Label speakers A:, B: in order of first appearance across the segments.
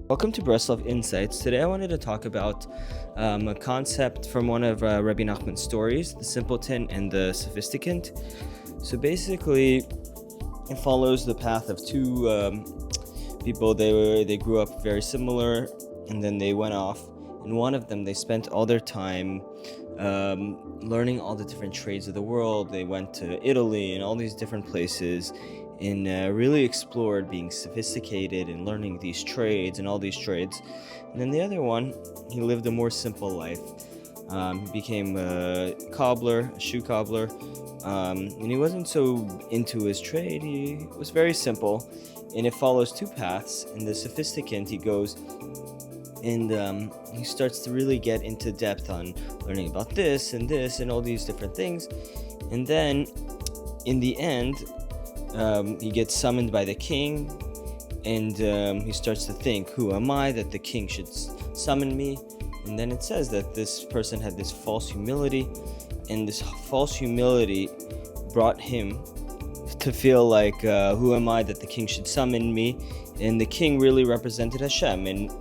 A: Welcome to Breslov Insights. Today I wanted to talk about a concept from one of Rebbe Nachman's stories, the simpleton and the sophisticant. So basically, it follows the path of two people. They grew up very similar, and then they went off. And one of them, they spent all their time learning all the different trades of the world. They went to Italy and all these different places and really explored being sophisticated and learning these trades and all these trades. And then the other one, he lived a more simple life. He became a cobbler, a shoe cobbler, and he wasn't so into his trade. He was very simple, and it follows two paths. In the sophisticant, he goes and he starts to really get into depth on learning about this and all these different things. And then in the end, he gets summoned by the king, and he starts to think, who am I that the king should summon me? And then it says that this person had this false humility, and this false humility brought him to feel like, who am I that the king should summon me? And the king really represented Hashem, and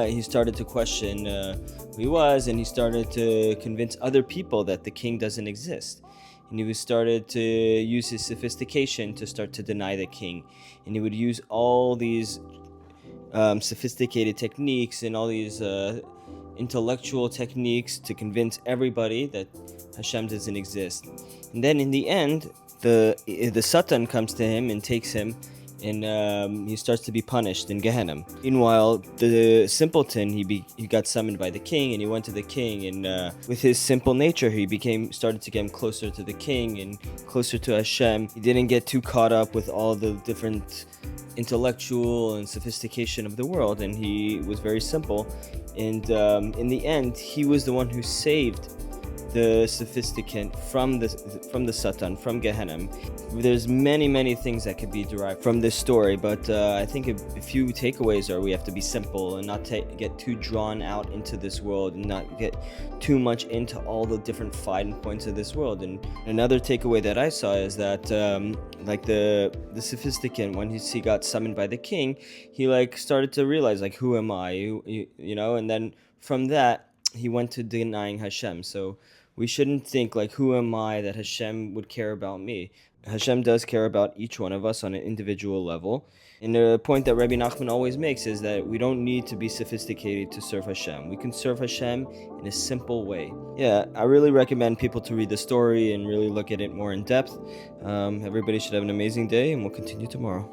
A: he started to question who he was, and he started to convince other people that the king doesn't exist. And he started to use his sophistication to start to deny the king. And he would use all these sophisticated techniques and all these intellectual techniques to convince everybody that Hashem doesn't exist. And then in the end, the Satan comes to him and takes him, and he starts to be punished in Gehenna. Meanwhile, the simpleton, he got summoned by the king, and he went to the king, and with his simple nature, he started to get closer to the king and closer to Hashem. He didn't get too caught up with all the different intellectual and sophistication of the world, and he was very simple. And in the end, he was the one who saved the sophisticant from the Satan, from Gehenna. There's many things that could be derived from this story, but I think a few takeaways are we have to be simple and not get too drawn out into this world and not get too much into all the different fine points of this world. And another takeaway that I saw is that like the sophisticant, when he got summoned by the king, he started to realize, who am I, you know, and then from that he went to denying Hashem. So we shouldn't think who am I that Hashem would care about me. Hashem does care about each one of us on an individual level. And the point that Rebbe Nachman always makes is that we don't need to be sophisticated to serve Hashem. We can serve Hashem in a simple way. Yeah, I really recommend people to read the story and really look at it more in depth. Everybody should have an amazing day, and we'll continue tomorrow.